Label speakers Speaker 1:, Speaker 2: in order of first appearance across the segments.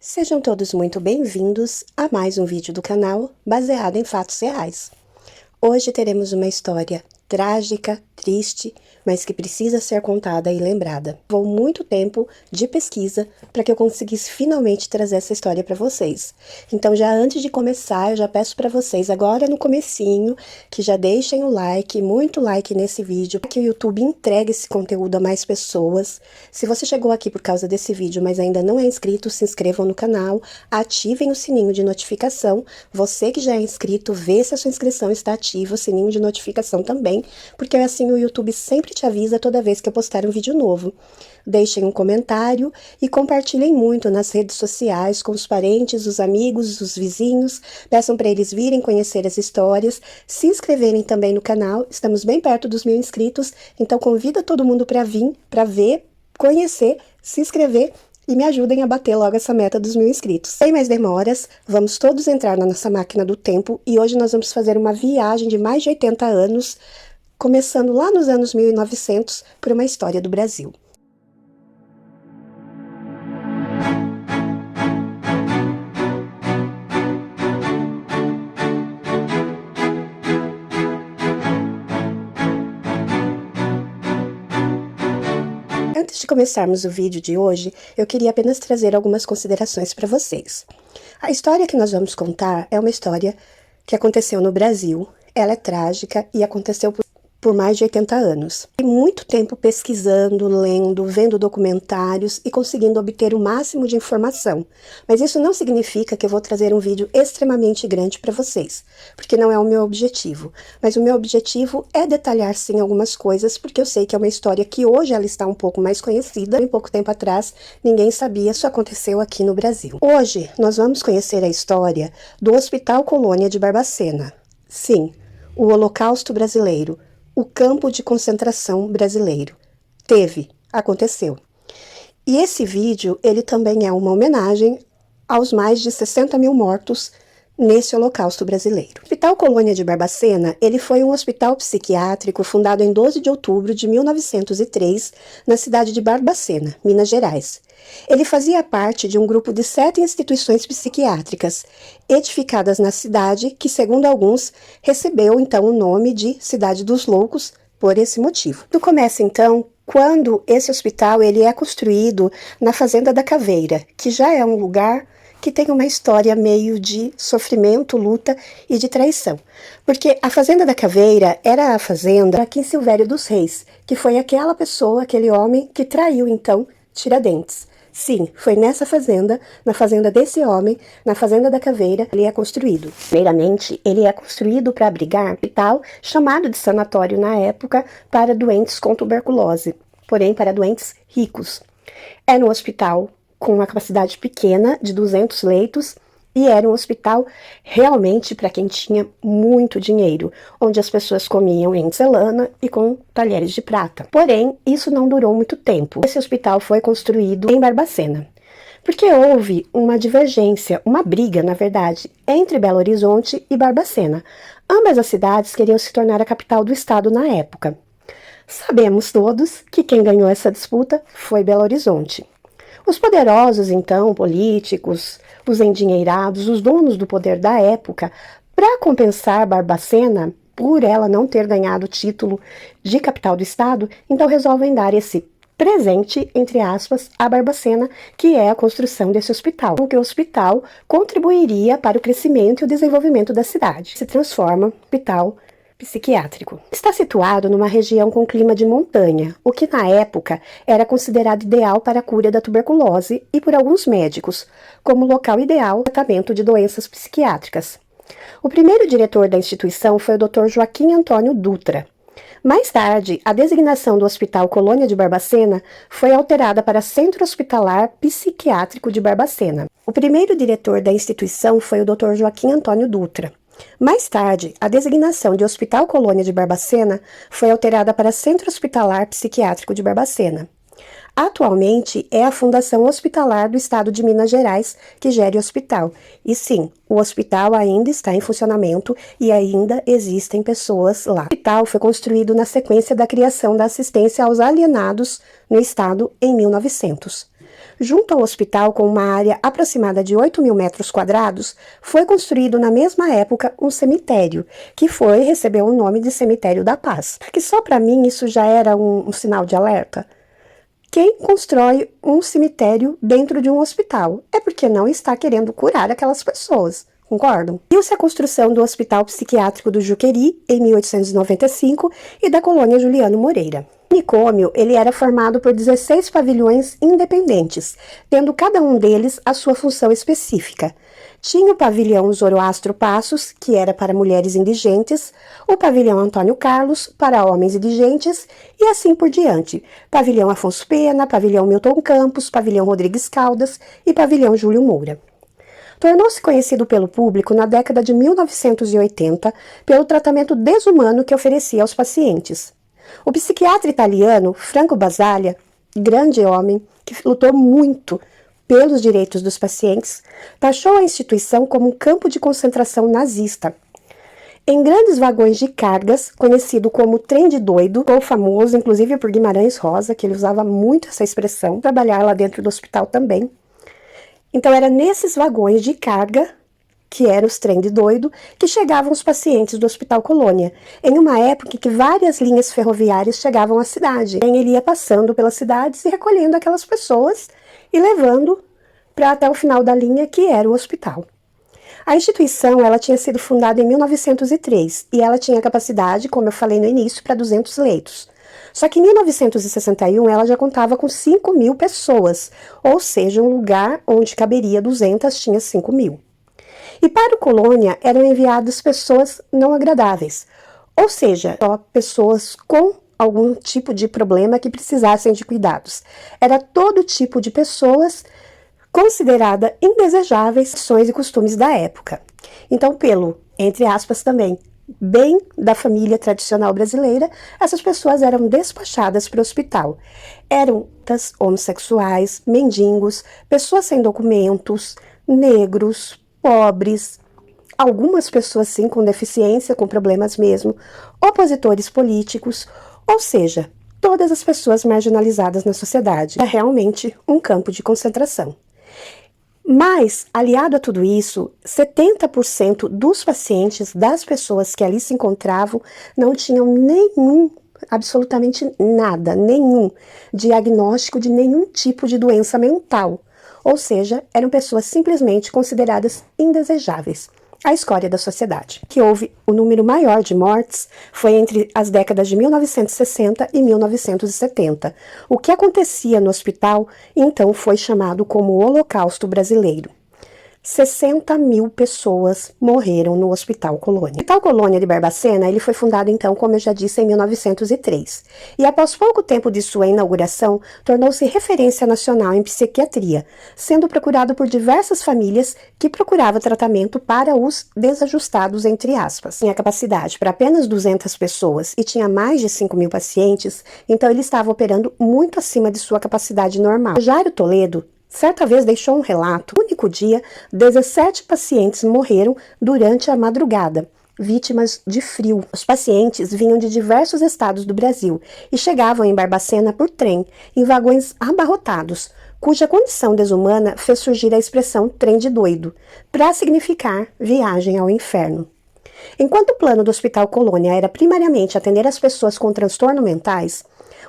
Speaker 1: Sejam todos muito bem-vindos a mais um vídeo do canal baseado em fatos reais. Hoje teremos uma história trágica, triste, mas que precisa ser contada e lembrada. Levou muito tempo de pesquisa para que eu conseguisse finalmente trazer essa história para vocês. Então, já antes de começar, eu já peço para vocês, agora no comecinho, que já deixem o like, muito like nesse vídeo, para que o YouTube entregue esse conteúdo a mais pessoas. Se você chegou aqui por causa desse vídeo, mas ainda não é inscrito, se inscrevam no canal, ativem o sininho de notificação. Você que já é inscrito, vê se a sua inscrição está ativa, o sininho de notificação também, porque assim o YouTube sempre te avisa toda vez que eu postar um vídeo novo. Deixem um comentário e compartilhem muito nas redes sociais com os parentes, os amigos, os vizinhos. Peçam para eles virem conhecer as histórias, se inscreverem também no canal. Estamos bem perto dos 1000 inscritos, então convida todo mundo para vir, para ver, conhecer, se inscrever e me ajudem a bater logo essa meta dos 1000 inscritos. Sem mais demoras, vamos todos entrar na nossa máquina do tempo e hoje nós vamos fazer uma viagem de mais de 80 anos, começando lá nos anos 1900 por uma história do Brasil. Antes de começarmos o vídeo de hoje, eu queria apenas trazer algumas considerações para vocês. A história que nós vamos contar é uma história que aconteceu no Brasil. Ela é trágica e aconteceu por mais de 80 anos. Fiquei muito tempo pesquisando, lendo, vendo documentários e conseguindo obter o máximo de informação. Mas isso não significa que eu vou trazer um vídeo extremamente grande para vocês, porque não é o meu objetivo. Mas o meu objetivo é detalhar sim algumas coisas, porque eu sei que é uma história que hoje ela está um pouco mais conhecida. Em pouco tempo atrás, ninguém sabia, isso aconteceu aqui no Brasil. Hoje, nós vamos conhecer a história do Hospital Colônia de Barbacena. Sim, o Holocausto Brasileiro. O campo de concentração brasileiro. Aconteceu. E esse vídeo, ele também é uma homenagem aos mais de 60 mil mortos nesse Holocausto brasileiro. O Hospital Colônia de Barbacena, ele foi um hospital psiquiátrico fundado em 12 de outubro de 1903, na cidade de Barbacena, Minas Gerais. Ele fazia parte de um grupo de 7 instituições psiquiátricas, edificadas na cidade, que, segundo alguns, recebeu então o nome de Cidade dos Loucos por esse motivo. Tudo começa então quando esse hospital ele é construído na Fazenda da Caveira, que já é um lugar que tem uma história meio de sofrimento, luta e de traição. Porque a Fazenda da Caveira era a fazenda aqui em Silvério dos Reis, que foi aquela pessoa, aquele homem que traiu então Tiradentes. Sim, foi nessa fazenda, na fazenda desse homem, na Fazenda da Caveira, ele é construído. Primeiramente, ele é construído para abrigar um hospital chamado de sanatório na época para doentes com tuberculose, porém para doentes ricos. Era um hospital com uma capacidade pequena, de 200 leitos, e era um hospital realmente para quem tinha muito dinheiro, onde as pessoas comiam em porcelana e com talheres de prata. Porém, isso não durou muito tempo. Esse hospital foi construído em Barbacena, porque houve uma divergência, uma briga, na verdade, entre Belo Horizonte e Barbacena. Ambas as cidades queriam se tornar a capital do estado na época. Sabemos todos que quem ganhou essa disputa foi Belo Horizonte. Os poderosos, então, políticos, os endinheirados, os donos do poder da época, para compensar Barbacena, por ela não ter ganhado o título de capital do estado, então resolvem dar esse presente, entre aspas, a Barbacena, que é a construção desse hospital. Porque o hospital contribuiria para o crescimento e o desenvolvimento da cidade. Se transforma em hospital psiquiátrico. Está situado numa região com clima de montanha, o que na época era considerado ideal para a cura da tuberculose e por alguns médicos, como local ideal para o tratamento de doenças psiquiátricas. O primeiro diretor da instituição foi o Dr. Joaquim Antônio Dutra. Mais tarde, a designação do Hospital Colônia de Barbacena foi alterada para Centro Hospitalar Psiquiátrico de Barbacena. O primeiro diretor da instituição foi o Dr. Joaquim Antônio Dutra. Mais tarde, a designação de Hospital Colônia de Barbacena foi alterada para Centro Hospitalar Psiquiátrico de Barbacena. Atualmente, é a Fundação Hospitalar do Estado de Minas Gerais que gere o hospital. E sim, o hospital ainda está em funcionamento e ainda existem pessoas lá. O hospital foi construído na sequência da criação da assistência aos alienados no estado em 1900. junto ao hospital, com uma área aproximada de 8.000 metros quadrados, foi construído na mesma época um cemitério, que recebeu o nome de Cemitério da Paz. Que só para mim isso já era um sinal de alerta. Quem constrói um cemitério dentro de um hospital é porque não está querendo curar aquelas pessoas. Concordam? Viu-se a construção do Hospital Psiquiátrico do Juqueri, em 1895, e da Colônia Juliano Moreira. O manicômio ele era formado por 16 pavilhões independentes, tendo cada um deles a sua função específica. Tinha o pavilhão Zoroastro Passos, que era para mulheres indigentes, o pavilhão Antônio Carlos, para homens indigentes, e assim por diante. Pavilhão Afonso Pena, pavilhão Milton Campos, pavilhão Rodrigues Caldas e pavilhão Júlio Moura. Tornou-se conhecido pelo público na década de 1980 pelo tratamento desumano que oferecia aos pacientes. O psiquiatra italiano Franco Basaglia, grande homem que lutou muito pelos direitos dos pacientes, taxou a instituição como um campo de concentração nazista. Em grandes vagões de cargas, conhecido como trem de doido, ou famoso inclusive por Guimarães Rosa, que ele usava muito essa expressão, trabalhar lá dentro do hospital também. Então era nesses vagões de carga, que eram os trem de doido, que chegavam os pacientes do Hospital Colônia, em uma época em que várias linhas ferroviárias chegavam à cidade. Ele ia passando pelas cidades e recolhendo aquelas pessoas e levando para até o final da linha, que era o hospital. A instituição ela tinha sido fundada em 1903 e ela tinha capacidade, como eu falei no início, para 200 leitos. Só que em 1961 ela já contava com 5.000 pessoas, ou seja, um lugar onde caberia 200 tinha 5.000. E para o Colônia eram enviadas pessoas não agradáveis, ou seja, só pessoas com algum tipo de problema que precisassem de cuidados. Era todo tipo de pessoas considerada indesejáveis ações e costumes da época. Então, pelo, entre aspas também, bem da família tradicional brasileira, essas pessoas eram despachadas para o hospital. Eram homossexuais, mendigos, pessoas sem documentos, negros, pobres, algumas pessoas sim com deficiência, com problemas mesmo, opositores políticos, ou seja, todas as pessoas marginalizadas na sociedade. É realmente um campo de concentração. Mas, aliado a tudo isso, 70% dos pacientes, das pessoas que ali se encontravam, não tinham absolutamente nada, nenhum diagnóstico de nenhum tipo de doença mental. Ou seja, eram pessoas simplesmente consideradas indesejáveis. A escória da sociedade. Que houve o número maior de mortes foi entre as décadas de 1960 e 1970. O que acontecia no hospital, então, foi chamado como o Holocausto Brasileiro. 60.000 pessoas morreram no Hospital Colônia. O Hospital Colônia de Barbacena ele foi fundado, então, como eu já disse, em 1903. E após pouco tempo de sua inauguração, tornou-se referência nacional em psiquiatria, sendo procurado por diversas famílias que procuravam tratamento para os desajustados, entre aspas. Tinha capacidade para apenas 200 pessoas e tinha mais de 5.000 pacientes, então ele estava operando muito acima de sua capacidade normal. Jairo Toledo certa vez deixou um relato. No único dia, 17 pacientes morreram durante a madrugada, vítimas de frio. Os pacientes vinham de diversos estados do Brasil e chegavam em Barbacena por trem, em vagões abarrotados, cuja condição desumana fez surgir a expressão trem de doido, para significar viagem ao inferno. Enquanto o plano do Hospital Colônia era primariamente atender as pessoas com transtornos mentais,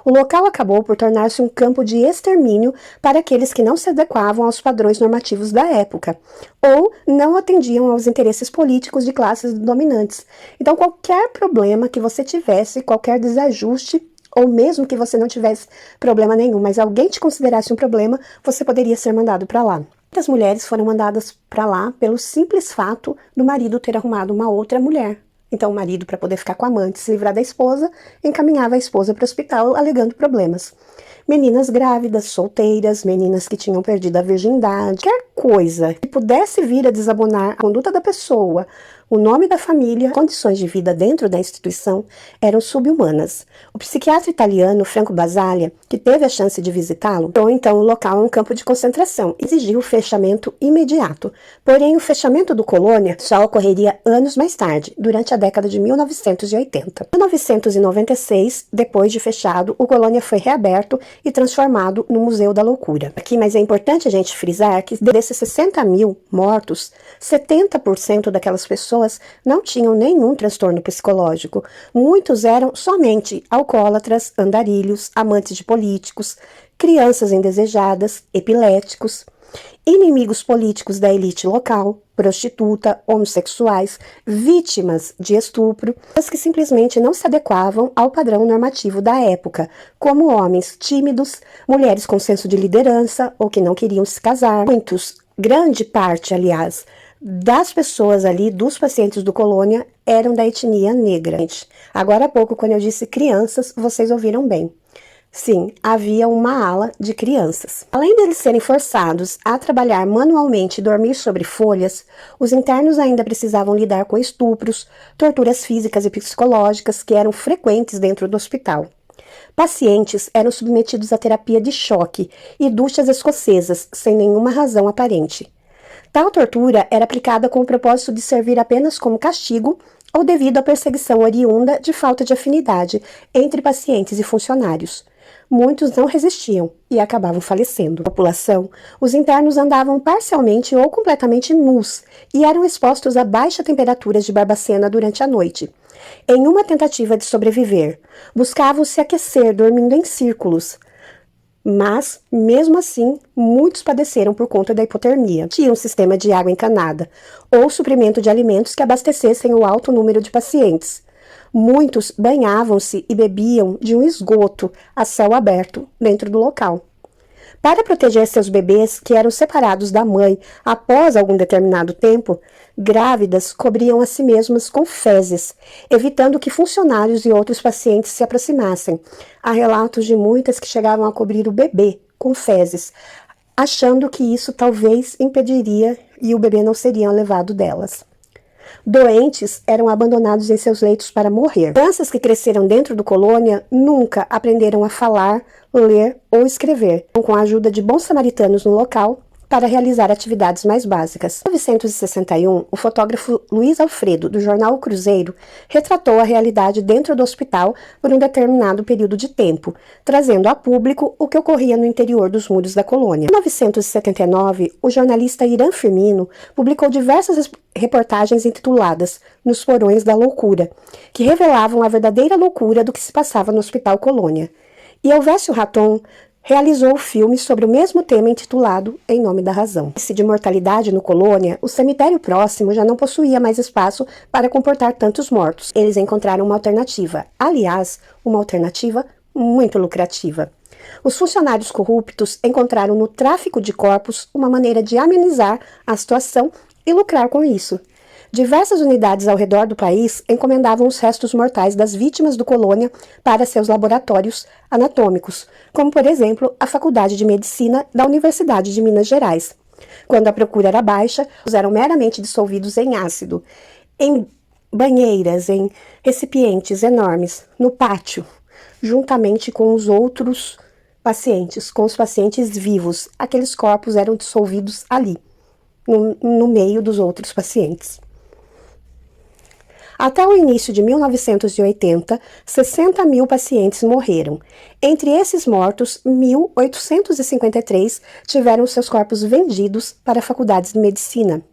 Speaker 1: o local acabou por tornar-se um campo de extermínio para aqueles que não se adequavam aos padrões normativos da época, ou não atendiam aos interesses políticos de classes dominantes. Então, qualquer problema que você tivesse, qualquer desajuste, ou mesmo que você não tivesse problema nenhum, mas alguém te considerasse um problema, você poderia ser mandado para lá. Muitas mulheres foram mandadas para lá pelo simples fato do marido ter arrumado uma outra mulher. Então o marido, para poder ficar com a amante, se livrar da esposa, encaminhava a esposa para o hospital alegando problemas. Meninas grávidas, solteiras, meninas que tinham perdido a virgindade, qualquer coisa que pudesse vir a desabonar a conduta da pessoa O nome da família, condições de vida dentro da instituição eram subhumanas. O psiquiatra italiano Franco Basaglia, que teve a chance de visitá-lo, tornou então o local um campo de concentração e exigiu o fechamento imediato. Porém, o fechamento do Colônia só ocorreria anos mais tarde, durante a década de 1980. Em 1996, depois de fechado, o Colônia foi reaberto e transformado no Museu da Loucura. Aqui, mas é importante a gente frisar que desses 60 mil mortos, 70% daquelas pessoas não tinham nenhum transtorno psicológico. Muitos eram somente alcoólatras, andarilhos, amantes de políticos, crianças indesejadas, epiléticos, inimigos políticos da elite local, prostituta, homossexuais, vítimas de estupro, as que simplesmente não se adequavam ao padrão normativo da época, como homens tímidos, mulheres com senso de liderança ou que não queriam se casar. Grande parte, aliás, das pessoas ali, dos pacientes do Colônia, eram da etnia negra. Agora há pouco, quando eu disse crianças, vocês ouviram bem. Sim, havia uma ala de crianças. Além deles serem forçados a trabalhar manualmente e dormir sobre folhas, os internos ainda precisavam lidar com estupros, torturas físicas e psicológicas que eram frequentes dentro do hospital. Pacientes eram submetidos a terapia de choque e duchas escocesas, sem nenhuma razão aparente. Tal tortura era aplicada com o propósito de servir apenas como castigo ou devido à perseguição oriunda de falta de afinidade entre pacientes e funcionários. Muitos não resistiam e acabavam falecendo. Na população, os internos andavam parcialmente ou completamente nus e eram expostos a baixas temperaturas de Barbacena durante a noite. Em uma tentativa de sobreviver, buscavam se aquecer dormindo em círculos. Mas, mesmo assim, muitos padeceram por conta da hipotermia. Tinha um sistema de água encanada ou suprimento de alimentos que abastecessem o alto número de pacientes. Muitos banhavam-se e bebiam de um esgoto a céu aberto dentro do local. Para proteger seus bebês, que eram separados da mãe após algum determinado tempo, grávidas cobriam a si mesmas com fezes, evitando que funcionários e outros pacientes se aproximassem. Há relatos de muitas que chegavam a cobrir o bebê com fezes, achando que isso talvez impediria e o bebê não seria levado delas. Doentes eram abandonados em seus leitos para morrer. Crianças que cresceram dentro do Colônia nunca aprenderam a falar, ler ou escrever, com a ajuda de bons samaritanos no local para realizar atividades mais básicas. Em 1961, o fotógrafo Luiz Alfredo, do jornal O Cruzeiro, retratou a realidade dentro do hospital por um determinado período de tempo, trazendo a público o que ocorria no interior dos muros da colônia. Em 1979, o jornalista Irã Firmino publicou diversas reportagens intituladas Nos Porões da Loucura, que revelavam a verdadeira loucura do que se passava no Hospital Colônia. E Elvésio Raton realizou o filme sobre o mesmo tema intitulado Em Nome da Razão. De mortalidade no Colônia, o cemitério próximo já não possuía mais espaço para comportar tantos mortos. Eles encontraram uma alternativa, aliás, uma alternativa muito lucrativa. Os funcionários corruptos encontraram no tráfico de corpos uma maneira de amenizar a situação e lucrar com isso. Diversas unidades ao redor do país encomendavam os restos mortais das vítimas do Colônia para seus laboratórios anatômicos, como, por exemplo, a Faculdade de Medicina da Universidade de Minas Gerais. Quando a procura era baixa, os eram meramente dissolvidos em ácido, em banheiras, em recipientes enormes, no pátio, juntamente com os outros pacientes, com os pacientes vivos. Aqueles corpos eram dissolvidos ali, no meio dos outros pacientes. Até o início de 1980, 60 mil pacientes morreram. Entre esses mortos, 1.853 tiveram seus corpos vendidos para faculdades de medicina.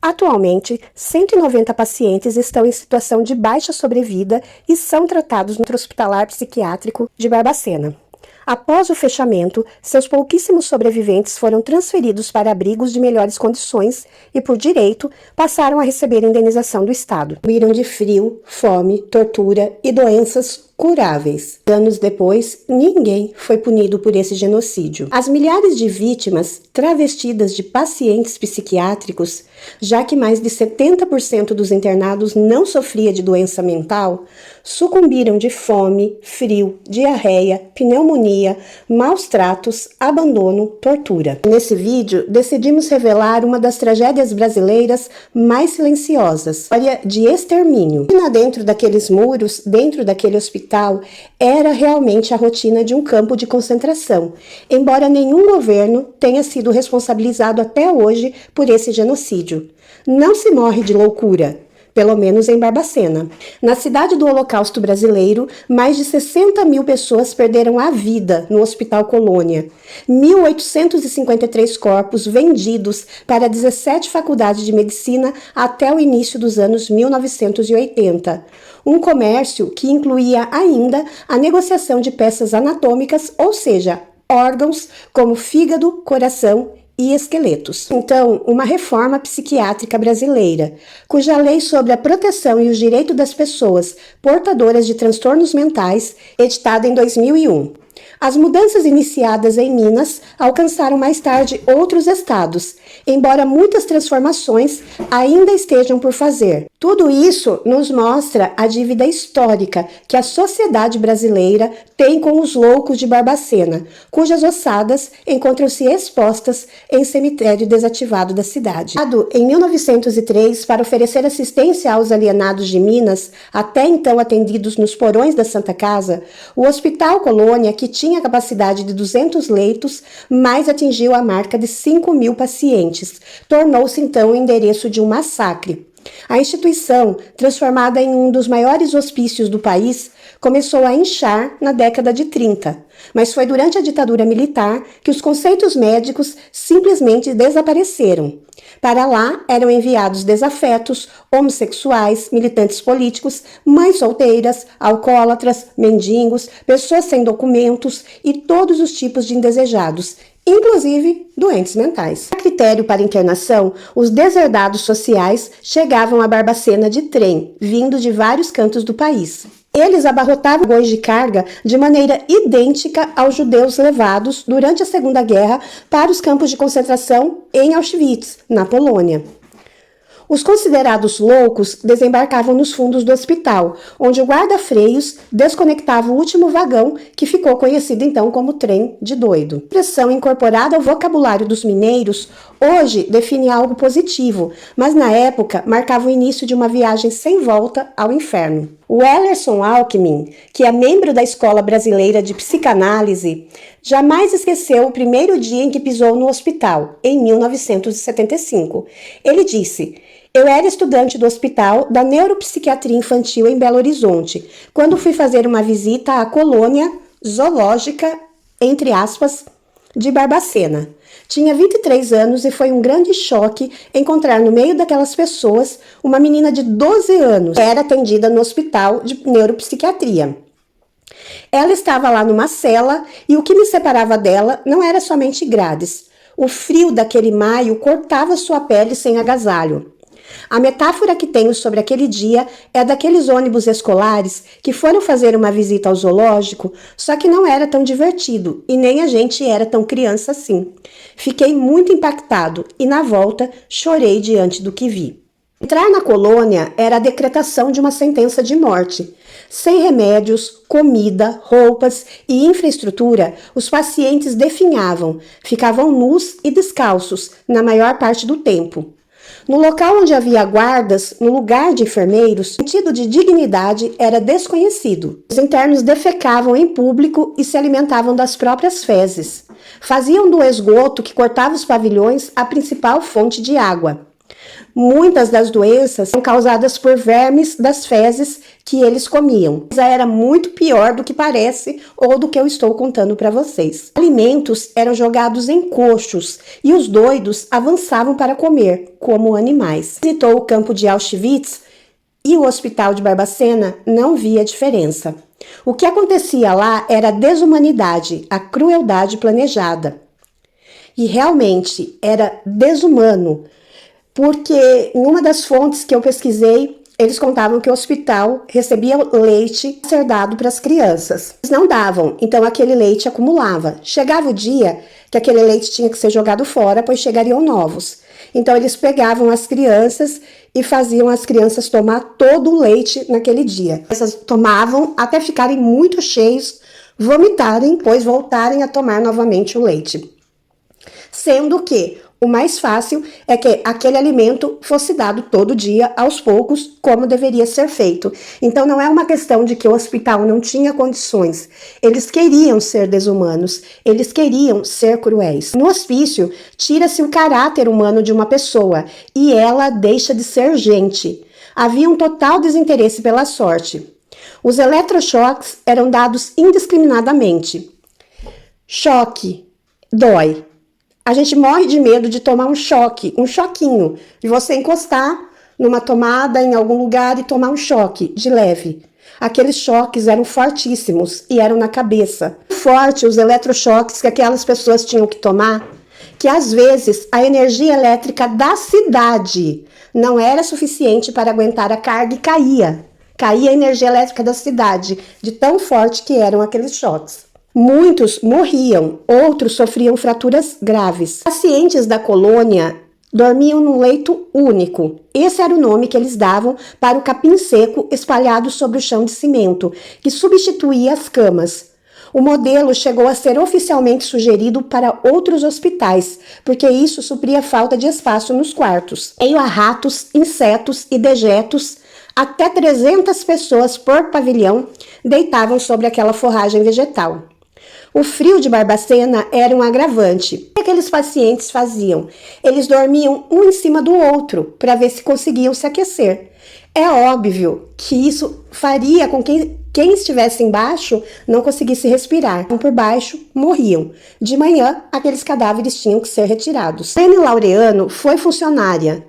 Speaker 1: Atualmente, 190 pacientes estão em situação de baixa sobrevida e são tratados no Centro Hospitalar Psiquiátrico de Barbacena. Após o fechamento, seus pouquíssimos sobreviventes foram transferidos para abrigos de melhores condições e, por direito, passaram a receber indenização do Estado. Morreram de frio, fome, tortura e doenças curáveis. Anos depois, ninguém foi punido por esse genocídio. As milhares de vítimas travestidas de pacientes psiquiátricos, já que mais de 70% dos internados não sofria de doença mental, sucumbiram de fome, frio, diarreia, pneumonia, maus tratos, abandono, tortura. Nesse vídeo, decidimos revelar uma das tragédias brasileiras mais silenciosas, história de extermínio. Dentro daqueles muros, dentro daquele hospital, era realmente a rotina de um campo de concentração, embora nenhum governo tenha sido responsabilizado até hoje por esse genocídio. Não se morre de loucura, pelo menos em Barbacena. Na cidade do Holocausto brasileiro, mais de 60 mil pessoas perderam a vida no Hospital Colônia. 1.853 corpos vendidos para 17 faculdades de medicina até o início dos anos 1980. Um comércio que incluía ainda a negociação de peças anatômicas, ou seja, órgãos como fígado, coração e esqueletos. Então, uma reforma psiquiátrica brasileira, cuja lei sobre a proteção e os direitos das pessoas portadoras de transtornos mentais, editada em 2001. As mudanças iniciadas em Minas alcançaram mais tarde outros estados, embora muitas transformações ainda estejam por fazer. Tudo isso nos mostra a dívida histórica que a sociedade brasileira tem com os loucos de Barbacena, cujas ossadas encontram-se expostas em cemitério desativado da cidade. Em 1903, para oferecer assistência aos alienados de Minas, até então atendidos nos porões da Santa Casa, o Hospital Colônia, que tinha capacidade de 200 leitos, mais atingiu a marca de 5.000 pacientes. Tornou-se então o endereço de um massacre. A instituição, transformada em um dos maiores hospícios do país, começou a inchar na década de 30, mas foi durante a ditadura militar que os conceitos médicos simplesmente desapareceram. Para lá eram enviados desafetos, homossexuais, militantes políticos, mães solteiras, alcoólatras, mendigos, pessoas sem documentos e todos os tipos de indesejados, inclusive doentes mentais. A critério para internação, os deserdados sociais chegavam a Barbacena de trem, vindo de vários cantos do país. Eles abarrotavam vagões de carga de maneira idêntica aos judeus levados durante a Segunda Guerra para os campos de concentração em Auschwitz, na Polônia. Os considerados loucos desembarcavam nos fundos do hospital, onde o guarda-freios desconectava o último vagão, que ficou conhecido então como trem de doido. A expressão incorporada ao vocabulário dos mineiros hoje define algo positivo, mas na época marcava o início de uma viagem sem volta ao inferno. O Ellerson Alckmin, que é membro da Escola Brasileira de Psicanálise, jamais esqueceu o primeiro dia em que pisou no hospital, em 1975. Ele disse: "Eu era estudante do Hospital da Neuropsiquiatria Infantil em Belo Horizonte, quando fui fazer uma visita à colônia zoológica, entre aspas, de Barbacena. Tinha 23 anos e foi um grande choque encontrar no meio daquelas pessoas uma menina de 12 anos que era atendida no Hospital de Neuropsiquiatria. Ela estava lá numa cela e o que me separava dela não era somente grades. O frio daquele maio cortava sua pele sem agasalho. A metáfora que tenho sobre aquele dia é daqueles ônibus escolares que foram fazer uma visita ao zoológico, só que não era tão divertido e nem a gente era tão criança assim. Fiquei muito impactado e na volta chorei diante do que vi." Entrar na colônia era a decretação de uma sentença de morte. Sem remédios, comida, roupas e infraestrutura, os pacientes definhavam, ficavam nus e descalços na maior parte do tempo. No local onde havia guardas, no lugar de enfermeiros, o sentido de dignidade era desconhecido. Os internos defecavam em público e se alimentavam das próprias fezes. Faziam do esgoto que cortava os pavilhões a principal fonte de água. Muitas das doenças são causadas por vermes das fezes que eles comiam. Já era muito pior do que parece ou do que eu estou contando para vocês. Alimentos eram jogados em coxos e os doidos avançavam para comer, como animais. Visitou o campo de Auschwitz e o hospital de Barbacena, não via diferença. O que acontecia lá era a desumanidade, a crueldade planejada. E realmente era desumano, porque em uma das fontes que eu pesquisei, eles contavam que o hospital recebia leite a ser dado para as crianças. Eles não davam, então aquele leite acumulava. Chegava o dia que aquele leite tinha que ser jogado fora, pois chegariam novos. Então eles pegavam as crianças e faziam as crianças tomar todo o leite naquele dia. Elas tomavam até ficarem muito cheios, vomitarem, pois voltarem a tomar novamente o leite. Sendo que o mais fácil é que aquele alimento fosse dado todo dia, aos poucos, como deveria ser feito. Então não é uma questão de que o hospital não tinha condições. Eles queriam ser desumanos, eles queriam ser cruéis. No hospício, tira-se o caráter humano de uma pessoa e ela deixa de ser gente. Havia um total desinteresse pela sorte. Os eletrochoques eram dados indiscriminadamente. Choque, dói. A gente morre de medo de tomar um choque, um choquinho, de você encostar numa tomada em algum lugar e tomar um choque de leve. Aqueles choques eram fortíssimos e eram na cabeça. Forte os eletrochoques que aquelas pessoas tinham que tomar, que às vezes a energia elétrica da cidade não era suficiente para aguentar a carga e caía. Caía a energia elétrica da cidade, de tão forte que eram aqueles choques. Muitos morriam, outros sofriam fraturas graves. Pacientes da colônia dormiam num leito único. Esse era o nome que eles davam para o capim seco espalhado sobre o chão de cimento, que substituía as camas. O modelo chegou a ser oficialmente sugerido para outros hospitais, porque isso supria a falta de espaço nos quartos. Meio a ratos, insetos e dejetos, até 300 pessoas por pavilhão deitavam sobre aquela forragem vegetal. O frio de Barbacena era um agravante. O que aqueles pacientes faziam? Eles dormiam um em cima do outro para ver se conseguiam se aquecer. É óbvio que isso faria com que quem estivesse embaixo não conseguisse respirar. Por baixo, morriam. De manhã, aqueles cadáveres tinham que ser retirados. Lene Laureano foi funcionária.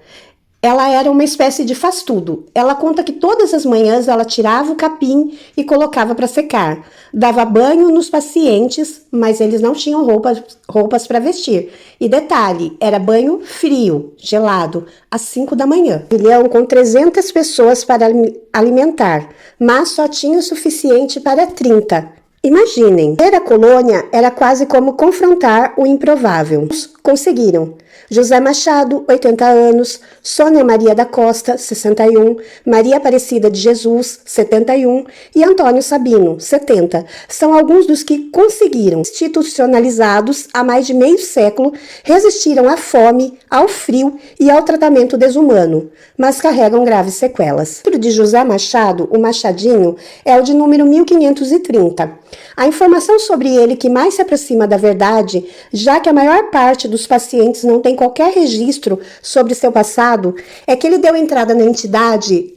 Speaker 1: Ela era uma espécie de faz-tudo. Ela conta que todas as manhãs ela tirava o capim e colocava para secar. Dava banho nos pacientes, mas eles não tinham roupas para vestir. E detalhe, era banho frio, gelado, às 5 da manhã. Pavilhão com 300 pessoas para alimentar, mas só tinha o suficiente para 30. Imaginem, ter a colônia era quase como confrontar o improvável. Conseguiram. José Machado, 80 anos, Sônia Maria da Costa, 61, Maria Aparecida de Jesus, 71 e Antônio Sabino, 70. São alguns dos que conseguiram, institucionalizados há mais de meio século, resistiram à fome, ao frio e ao tratamento desumano, mas carregam graves sequelas. O livro de José Machado, o Machadinho, é o de número 1530. A informação sobre ele que mais se aproxima da verdade, já que a maior parte dos pacientes não tem qualquer registro sobre seu passado, é que ele deu entrada na entidade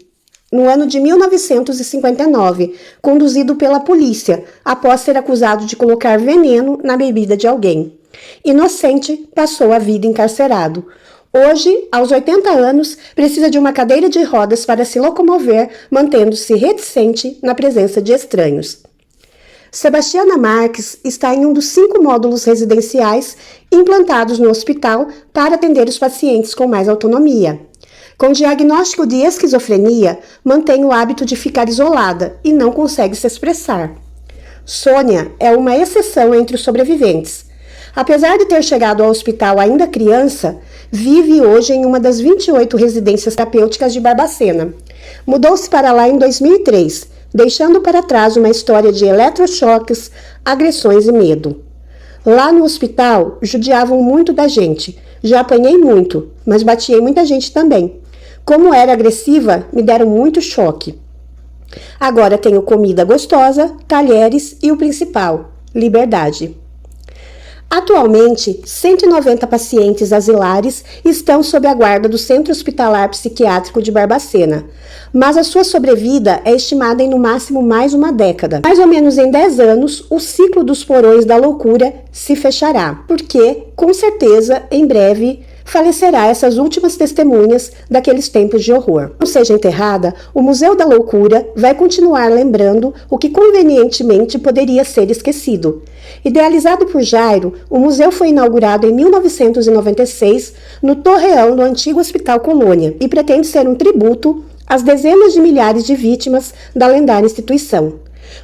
Speaker 1: no ano de 1959, conduzido pela polícia, após ser acusado de colocar veneno na bebida de alguém. Inocente, passou a vida encarcerado. Hoje, aos 80 anos, precisa de uma cadeira de rodas para se locomover, mantendo-se reticente na presença de estranhos. Sebastiana Marques está em um dos 5 módulos residenciais implantados no hospital para atender os pacientes com mais autonomia. Com diagnóstico de esquizofrenia, mantém o hábito de ficar isolada e não consegue se expressar. Sônia é uma exceção entre os sobreviventes. Apesar de ter chegado ao hospital ainda criança, vive hoje em uma das 28 residências terapêuticas de Barbacena. Mudou-se para lá em 2003, deixando para trás uma história de eletrochoques, agressões e medo. Lá no hospital, judiavam muito da gente. Já apanhei muito, mas bati em muita gente também. Como era agressiva, me deram muito choque. Agora tenho comida gostosa, talheres e o principal, liberdade. Atualmente, 190 pacientes asilares estão sob a guarda do Centro Hospitalar Psiquiátrico de Barbacena, mas a sua sobrevida é estimada em no máximo mais uma década. Mais ou menos em 10 anos, o ciclo dos porões da loucura se fechará, porque, com certeza, em breve, falecerá essas últimas testemunhas daqueles tempos de horror. Não seja enterrada, o Museu da Loucura vai continuar lembrando o que convenientemente poderia ser esquecido. Idealizado por Jairo, o museu foi inaugurado em 1996 no Torreão do antigo Hospital Colônia e pretende ser um tributo as dezenas de milhares de vítimas da lendária instituição.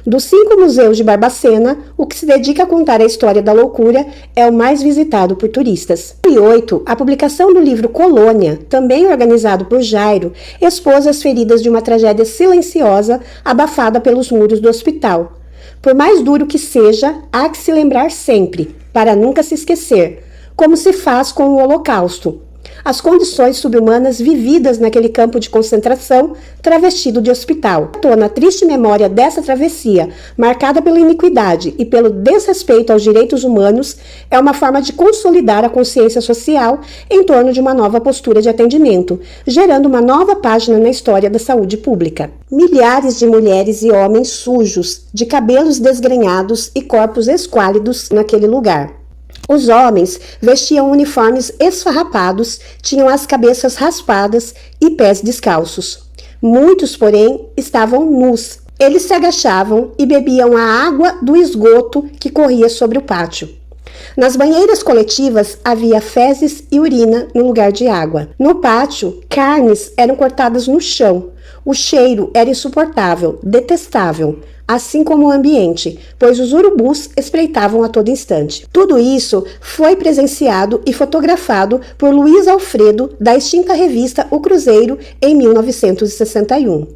Speaker 1: Dos 5 museus de Barbacena, o que se dedica a contar a história da loucura é o mais visitado por turistas. Em 2008, a publicação do livro Colônia, também organizado por Jairo, expôs as feridas de uma tragédia silenciosa abafada pelos muros do hospital. Por mais duro que seja, há que se lembrar sempre, para nunca se esquecer, como se faz com o Holocausto. As condições subhumanas vividas naquele campo de concentração travestido de hospital. Na triste memória dessa travessia, marcada pela iniquidade e pelo desrespeito aos direitos humanos, é uma forma de consolidar a consciência social em torno de uma nova postura de atendimento, gerando uma nova página na história da saúde pública. Milhares de mulheres e homens sujos, de cabelos desgrenhados e corpos esquálidos naquele lugar. Os homens vestiam uniformes esfarrapados, tinham as cabeças raspadas e pés descalços. Muitos, porém, estavam nus. Eles se agachavam e bebiam a água do esgoto que corria sobre o pátio. Nas banheiras coletivas havia fezes e urina no lugar de água. No pátio, carnes eram cortadas no chão. O cheiro era insuportável, detestável, assim como o ambiente, pois os urubus espreitavam a todo instante. Tudo isso foi presenciado e fotografado por Luiz Alfredo, da extinta revista O Cruzeiro, em 1961.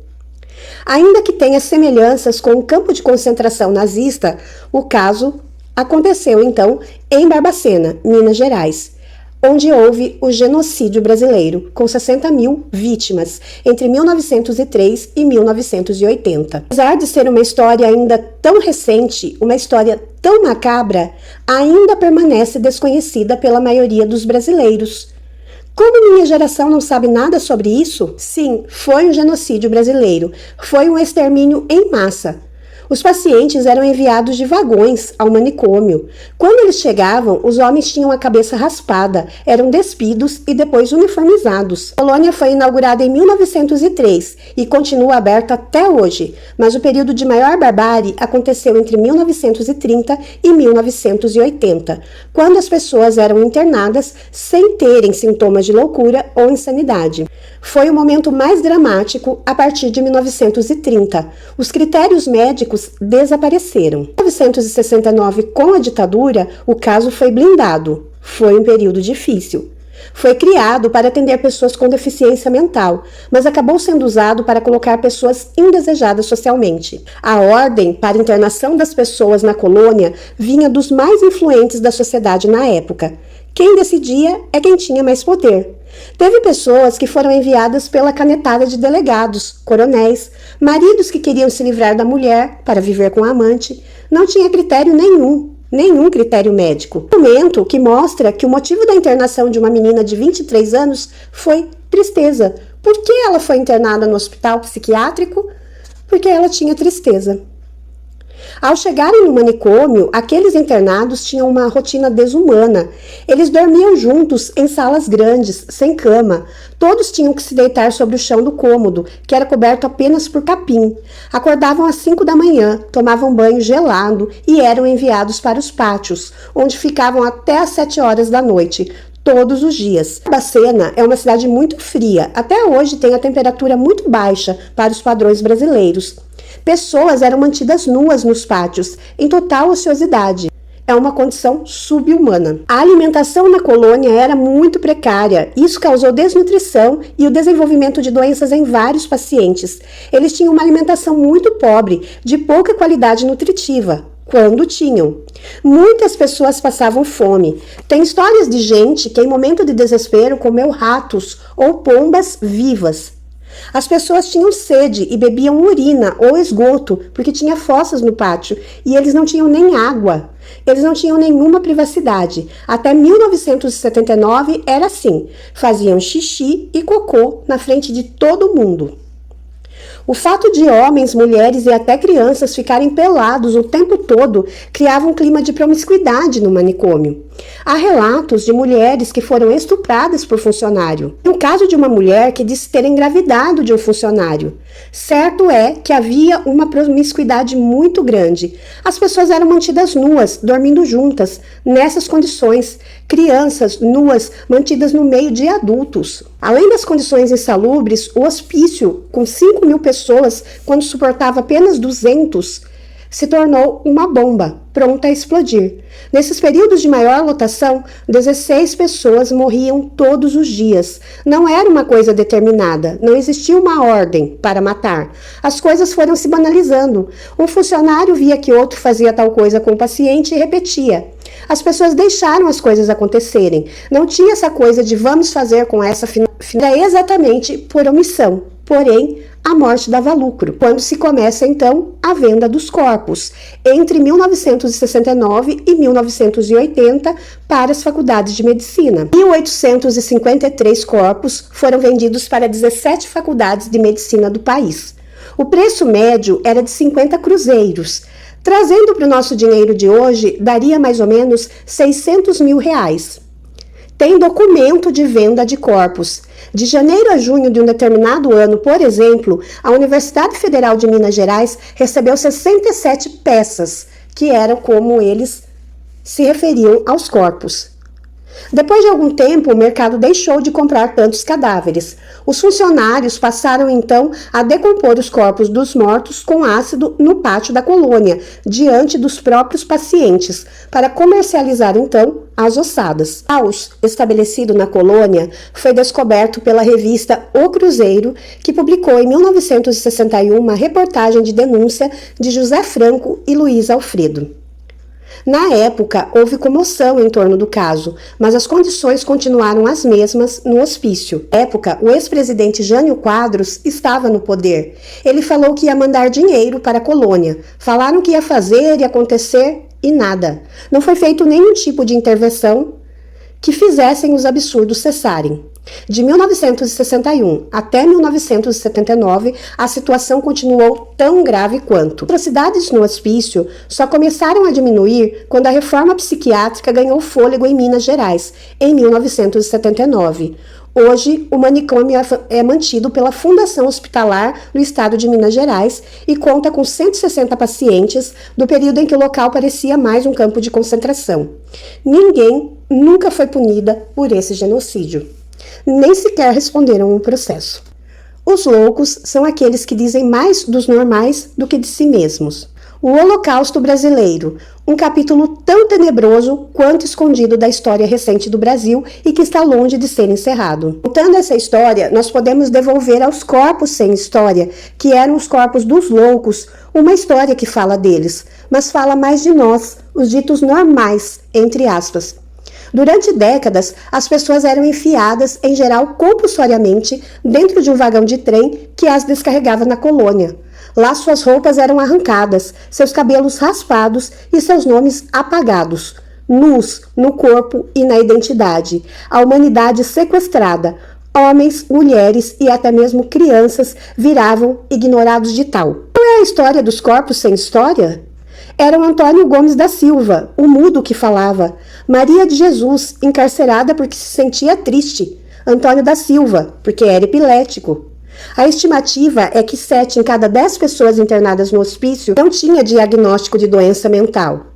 Speaker 1: Ainda que tenha semelhanças com o campo de concentração nazista, o caso aconteceu, então, em Barbacena, Minas Gerais, onde houve o genocídio brasileiro, com 60 mil vítimas, entre 1903 e 1980. Apesar de ser uma história ainda tão recente, uma história tão macabra, ainda permanece desconhecida pela maioria dos brasileiros. Como minha geração não sabe nada sobre isso? Sim, foi um genocídio brasileiro, foi um extermínio em massa. Os pacientes eram enviados de vagões ao manicômio. Quando eles chegavam, os homens tinham a cabeça raspada, eram despidos e depois uniformizados. A colônia foi inaugurada em 1903 e continua aberta até hoje, mas o período de maior barbárie aconteceu entre 1930 e 1980, quando as pessoas eram internadas sem terem sintomas de loucura ou insanidade. Foi o momento mais dramático a partir de 1930. Os critérios médicos desapareceram. Em 1969, com a ditadura, o caso foi blindado. Foi um período difícil. Foi criado para atender pessoas com deficiência mental, mas acabou sendo usado para colocar pessoas indesejadas socialmente. A ordem para internação das pessoas na colônia vinha dos mais influentes da sociedade na época. Quem decidia é quem tinha mais poder. Teve pessoas que foram enviadas pela canetada de delegados, coronéis, maridos que queriam se livrar da mulher para viver com a amante. Não tinha critério nenhum critério médico. Documento que mostra que o motivo da internação de uma menina de 23 anos foi tristeza. Por que ela foi internada no hospital psiquiátrico? Porque ela tinha tristeza. Ao chegarem no manicômio, aqueles internados tinham uma rotina desumana. Eles dormiam juntos em salas grandes, sem cama. Todos tinham que se deitar sobre o chão do cômodo, que era coberto apenas por capim. Acordavam às 5 da manhã, tomavam banho gelado e eram enviados para os pátios, onde ficavam até às 7 horas da noite, todos os dias. Barbacena é uma cidade muito fria. Até hoje tem a temperatura muito baixa para os padrões brasileiros. Pessoas eram mantidas nuas nos pátios, em total ociosidade. É uma condição subhumana. A alimentação na colônia era muito precária. Isso causou desnutrição e o desenvolvimento de doenças em vários pacientes. Eles tinham uma alimentação muito pobre, de pouca qualidade nutritiva, quando tinham. Muitas pessoas passavam fome. Tem histórias de gente que, em momento de desespero, comeu ratos ou pombas vivas. As pessoas tinham sede e bebiam urina ou esgoto, porque tinha fossas no pátio, e eles não tinham nem água. Eles não tinham nenhuma privacidade. Até 1979 era assim. Faziam xixi e cocô na frente de todo mundo. O fato de homens, mulheres e até crianças ficarem pelados o tempo todo criava um clima de promiscuidade no manicômio. Há relatos de mulheres que foram estupradas por funcionário. No caso de uma mulher que disse ter engravidado de um funcionário. Certo é que havia uma promiscuidade muito grande. As pessoas eram mantidas nuas, dormindo juntas, nessas condições. crianças nuas mantidas no meio de adultos. Além das condições insalubres, o hospício, com 5.000 pessoas, quando suportava apenas 200, se tornou uma bomba, pronta a explodir. Nesses períodos de maior lotação, 16 pessoas morriam todos os dias. Não era uma coisa determinada, não existia uma ordem para matar. As coisas foram se banalizando. Um funcionário via que outro fazia tal coisa com o paciente e repetia. As pessoas deixaram as coisas acontecerem. Não tinha essa coisa de vamos fazer com essa era exatamente por omissão. Porém, a morte dava lucro, quando se começa então a venda dos corpos, entre 1969 e 1980 para as faculdades de medicina. 1.853 corpos foram vendidos para 17 faculdades de medicina do país. O preço médio era de 50 cruzeiros. Trazendo para o nosso dinheiro de hoje, daria mais ou menos 600 mil reais. Tem documento de venda de corpos. De janeiro a junho de um determinado ano, por exemplo, a Universidade Federal de Minas Gerais recebeu 67 peças, que eram como eles se referiam aos corpos. Depois de algum tempo, o mercado deixou de comprar tantos cadáveres. Os funcionários passaram então a decompor os corpos dos mortos com ácido no pátio da colônia, diante dos próprios pacientes, para comercializar então as ossadas. O caos estabelecido na colônia foi descoberto pela revista O Cruzeiro, que publicou em 1961 uma reportagem de denúncia de José Franco e Luiz Alfredo. Na época, houve comoção em torno do caso, mas as condições continuaram as mesmas no hospício. Na época, o ex-presidente Jânio Quadros estava no poder. Ele falou que ia mandar dinheiro para a colônia. Falaram que ia fazer e acontecer e nada. Não foi feito nenhum tipo de intervenção que fizessem os absurdos cessarem. De 1961 até 1979, a situação continuou tão grave quanto. As atrocidades no hospício só começaram a diminuir quando a reforma psiquiátrica ganhou fôlego em Minas Gerais, em 1979. Hoje, o manicômio é mantido pela Fundação Hospitalar do Estado de Minas Gerais e conta com 160 pacientes do período em que o local parecia mais um campo de concentração. Ninguém nunca foi punida por esse genocídio. Nem sequer responderam um processo. Os loucos são aqueles que dizem mais dos normais do que de si mesmos. O Holocausto Brasileiro, um capítulo tão tenebroso quanto escondido da história recente do Brasil e que está longe de ser encerrado. Contando essa história, nós podemos devolver aos corpos sem história, que eram os corpos dos loucos, uma história que fala deles, mas fala mais de nós, os ditos normais, entre aspas. Durante décadas, as pessoas eram enfiadas, em geral compulsoriamente, dentro de um vagão de trem que as descarregava na colônia. Lá suas roupas eram arrancadas, seus cabelos raspados e seus nomes apagados, nus no corpo e na identidade. A humanidade sequestrada, homens, mulheres e até mesmo crianças viravam ignorados de tal. Qual é a história dos corpos sem história? Era o Antônio Gomes da Silva, o mudo que falava. Maria de Jesus, encarcerada porque se sentia triste. Antônio da Silva, porque era epilético. A estimativa é que 7 em cada 10 pessoas internadas no hospício não tinha diagnóstico de doença mental.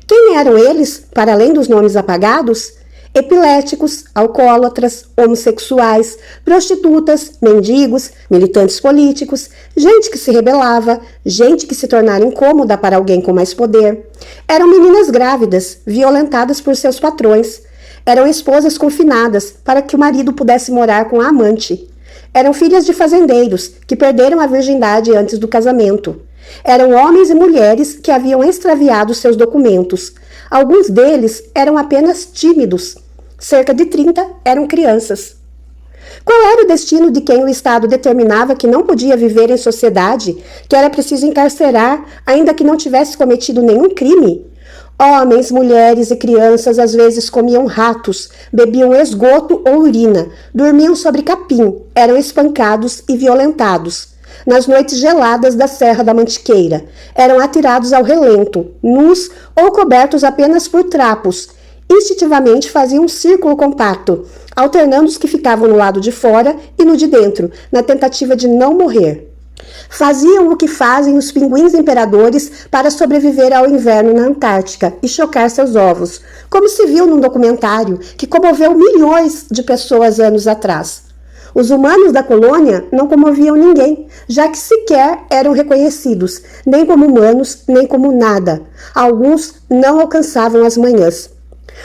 Speaker 1: Quem eram eles, para além dos nomes apagados? Epiléticos, alcoólatras, homossexuais, prostitutas, mendigos, militantes políticos, gente que se rebelava, gente que se tornara incômoda para alguém com mais poder. Eram meninas grávidas, violentadas por seus patrões. Eram esposas confinadas para que o marido pudesse morar com a amante. Eram filhas de fazendeiros que perderam a virgindade antes do casamento. Eram homens e mulheres que haviam extraviado seus documentos. Alguns deles eram apenas tímidos. Cerca de 30 eram crianças. Qual era o destino de quem o Estado determinava que não podia viver em sociedade, que era preciso encarcerar, ainda que não tivesse cometido nenhum crime? Homens, mulheres e crianças às vezes comiam ratos, bebiam esgoto ou urina, dormiam sobre capim, eram espancados e violentados. Nas noites geladas da Serra da Mantiqueira, eram atirados ao relento, nus ou cobertos apenas por trapos. Instintivamente faziam um círculo compacto, alternando os que ficavam no lado de fora e no de dentro, na tentativa de não morrer. Faziam o que fazem os pinguins imperadores para sobreviver ao inverno na Antártica e chocar seus ovos, como se viu num documentário que comoveu milhões de pessoas anos atrás. Os humanos da colônia não comoviam ninguém, já que sequer eram reconhecidos, nem como humanos, nem como nada. Alguns não alcançavam as manhãs.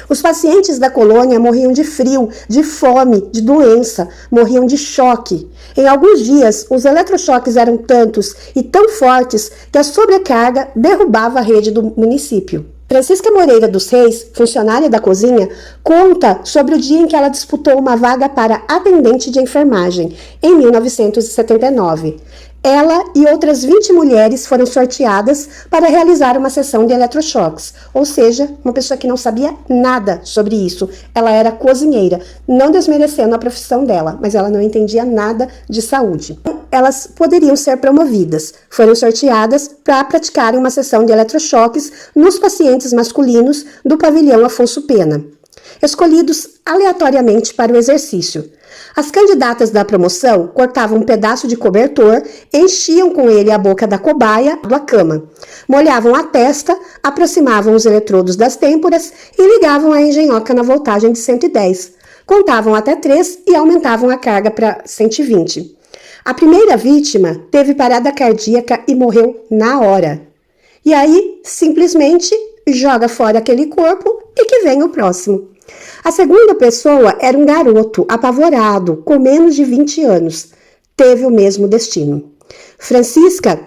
Speaker 1: Os pacientes da colônia morriam de frio, de fome, de doença, morriam de choque. Em alguns dias, os eletrochoques eram tantos e tão fortes que a sobrecarga derrubava a rede do município. Francisca Moreira dos Reis, funcionária da cozinha, conta sobre o dia em que ela disputou uma vaga para atendente de enfermagem, em 1979. Ela e outras 20 mulheres foram sorteadas para realizar uma sessão de eletrochoques, ou seja, uma pessoa que não sabia nada sobre isso. Ela era cozinheira, não desmerecendo a profissão dela, mas ela não entendia nada de saúde. Elas poderiam ser promovidas. Foram sorteadas para praticarem uma sessão de eletrochoques nos pacientes masculinos do pavilhão Afonso Pena, escolhidos aleatoriamente para o exercício. As candidatas da promoção cortavam um pedaço de cobertor, enchiam com ele a boca da cobaia da cama, molhavam a testa, aproximavam os eletrodos das têmporas e ligavam a engenhoca na voltagem de 110. Contavam até 3 e aumentavam a carga para 120. A primeira vítima teve parada cardíaca e morreu na hora. E aí, simplesmente, joga fora aquele corpo e que vem o próximo. A segunda pessoa era um garoto apavorado, com menos de 20 anos. Teve o mesmo destino. Francisca,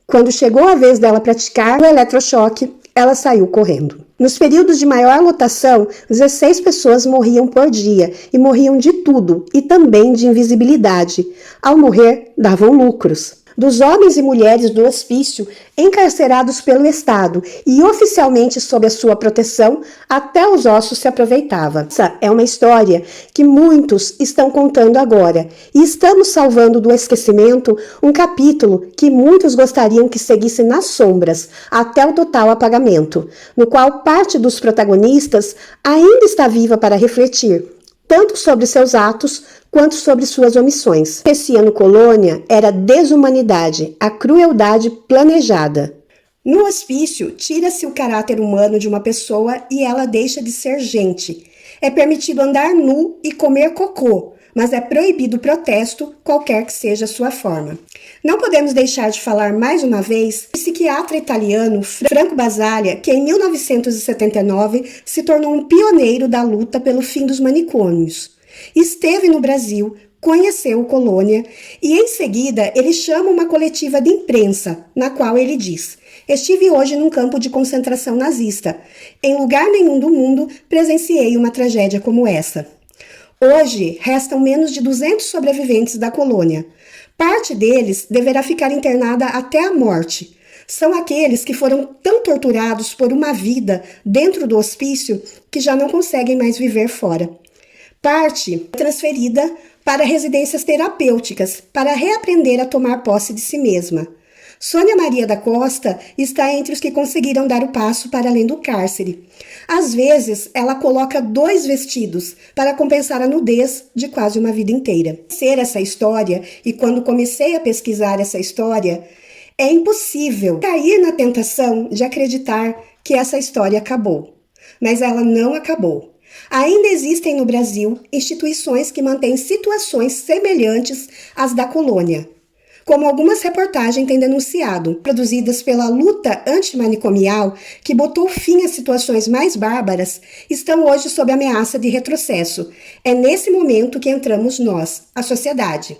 Speaker 1: quando chegou a vez dela praticar o eletrochoque, ela saiu correndo. Nos períodos de maior lotação, 16 pessoas morriam por dia e morriam de tudo e também de invisibilidade. Ao morrer, davam lucros. Dos homens e mulheres do hospício encarcerados pelo Estado e oficialmente sob a sua proteção, até os ossos se aproveitava. Essa é uma história que muitos estão contando agora e estamos salvando do esquecimento um capítulo que muitos gostariam que seguisse nas sombras até o total apagamento, no qual parte dos protagonistas ainda está viva para refletir, tanto sobre seus atos quanto sobre suas omissões. Esse ano colônia era desumanidade, a crueldade planejada. No hospício, tira-se o caráter humano de uma pessoa e ela deixa de ser gente. É permitido andar nu e comer cocô, mas é proibido o protesto, qualquer que seja a sua forma. Não podemos deixar de falar mais uma vez do psiquiatra italiano Franco Basaglia, que em 1979 se tornou um pioneiro da luta pelo fim dos manicômios. Esteve no Brasil, conheceu colônia e em seguida ele chama uma coletiva de imprensa, na qual ele diz: "Estive hoje num campo de concentração nazista. Em lugar nenhum do mundo presenciei uma tragédia como essa. Hoje restam menos de 200 sobreviventes da colônia. Parte deles deverá ficar internada até a morte. São aqueles que foram tão torturados por uma vida dentro do hospício que já não conseguem mais viver fora. Parte transferida para residências terapêuticas para reaprender a tomar posse de si mesma. Sônia Maria da Costa está entre os que conseguiram dar o passo para além do cárcere. Às vezes, ela coloca 2 vestidos para compensar a nudez de quase uma vida inteira. Ser essa história, e quando comecei a pesquisar essa história, é impossível cair na tentação de acreditar que essa história acabou. Mas ela não acabou. Ainda existem no Brasil instituições que mantêm situações semelhantes às da colônia, como algumas reportagens têm denunciado, produzidas pela luta antimanicomial que botou fim às situações mais bárbaras, estão hoje sob ameaça de retrocesso. É nesse momento que entramos nós, a sociedade.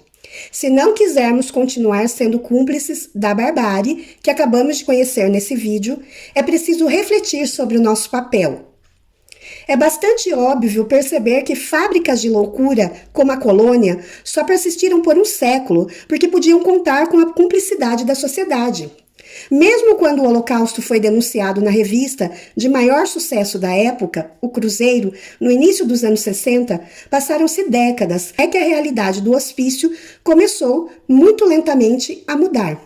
Speaker 1: Se não quisermos continuar sendo cúmplices da barbárie que acabamos de conhecer nesse vídeo, é preciso refletir sobre o nosso papel. É bastante óbvio perceber que fábricas de loucura, como a colônia, só persistiram por um século porque podiam contar com a cumplicidade da sociedade. Mesmo quando o Holocausto foi denunciado na revista de maior sucesso da época, O Cruzeiro, no início dos anos 60, passaram-se décadas até que a realidade do hospício começou muito lentamente a mudar.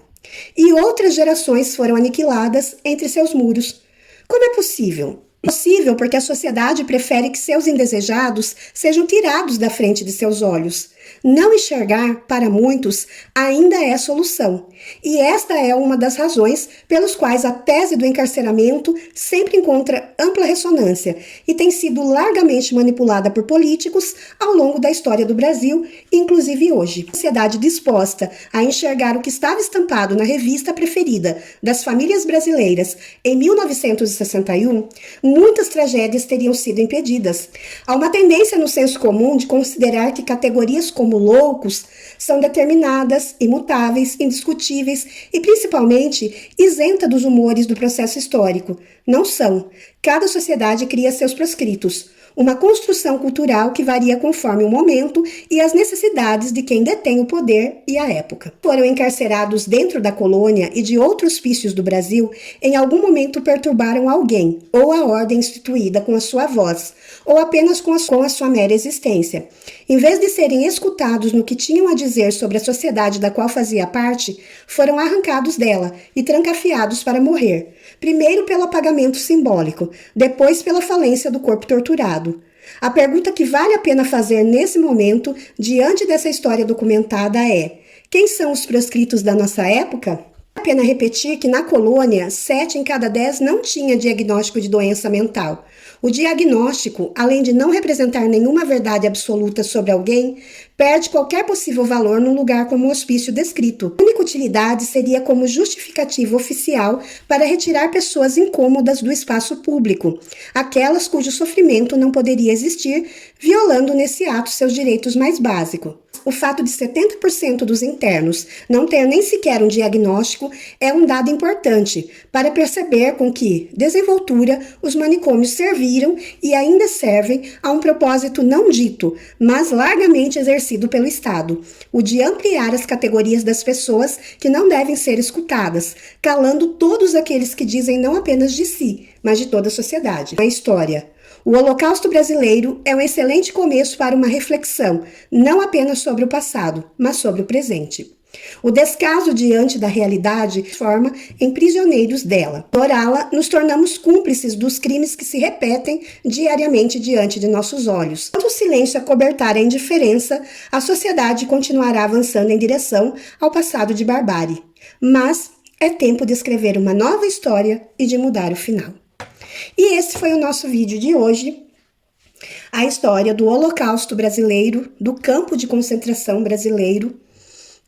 Speaker 1: E outras gerações foram aniquiladas entre seus muros. Como é possível? Possível porque a sociedade prefere que seus indesejados sejam tirados da frente de seus olhos. Não enxergar, para muitos, ainda é solução. E esta é uma das razões pelas quais a tese do encarceramento sempre encontra ampla ressonância e tem sido largamente manipulada por políticos ao longo da história do Brasil, inclusive hoje. A sociedade disposta a enxergar o que estava estampado na revista preferida das famílias brasileiras em 1961, muitas tragédias teriam sido impedidas. Há uma tendência no senso comum de considerar que categorias como loucos são determinadas, imutáveis, indiscutíveis e, principalmente, isenta dos humores do processo histórico. Não são. Cada sociedade cria seus proscritos. Uma construção cultural que varia conforme o momento e as necessidades de quem detém o poder e a época. Foram encarcerados dentro da colônia e de outros hospícios do Brasil, em algum momento perturbaram alguém, ou a ordem instituída com a sua voz, ou apenas com a sua mera existência. Em vez de serem escutados no que tinham a dizer sobre a sociedade da qual fazia parte, foram arrancados dela e trancafiados para morrer, primeiro pelo apagamento simbólico, depois pela falência do corpo torturado. A pergunta que vale a pena fazer nesse momento, diante dessa história documentada, é: quem são os proscritos da nossa época? Vale a pena repetir que na colônia, 7 em cada 10 não tinha diagnóstico de doença mental. O diagnóstico, além de não representar nenhuma verdade absoluta sobre alguém, perde qualquer possível valor num lugar como o hospício descrito. A única utilidade seria como justificativa oficial para retirar pessoas incômodas do espaço público, aquelas cujo sofrimento não poderia existir, violando nesse ato seus direitos mais básicos. O fato de 70% dos internos não ter nem sequer um diagnóstico é um dado importante para perceber com que desenvoltura os manicômios serviram e ainda servem a um propósito não dito, mas largamente exercido pelo Estado, o de ampliar as categorias das pessoas que não devem ser escutadas, calando todos aqueles que dizem não apenas de si, mas de toda a sociedade. A história. O Holocausto brasileiro é um excelente começo para uma reflexão, não apenas sobre o passado, mas sobre o presente. O descaso diante da realidade forma em prisioneiros dela. Ignorá-la, nos tornamos cúmplices dos crimes que se repetem diariamente diante de nossos olhos. Enquanto o silêncio acobertar a indiferença, a sociedade continuará avançando em direção ao passado de barbárie. Mas é tempo de escrever uma nova história e de mudar o final. E esse foi o nosso vídeo de hoje, a história do Holocausto brasileiro, do campo de concentração brasileiro,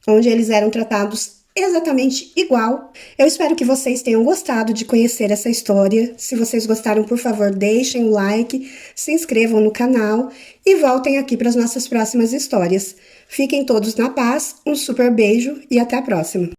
Speaker 1: onde eles eram tratados exatamente igual. Eu espero que vocês tenham gostado de conhecer essa história. Se vocês gostaram, por favor, deixem o like, se inscrevam no canal e voltem aqui para as nossas próximas histórias. Fiquem todos na paz, um super beijo e até a próxima!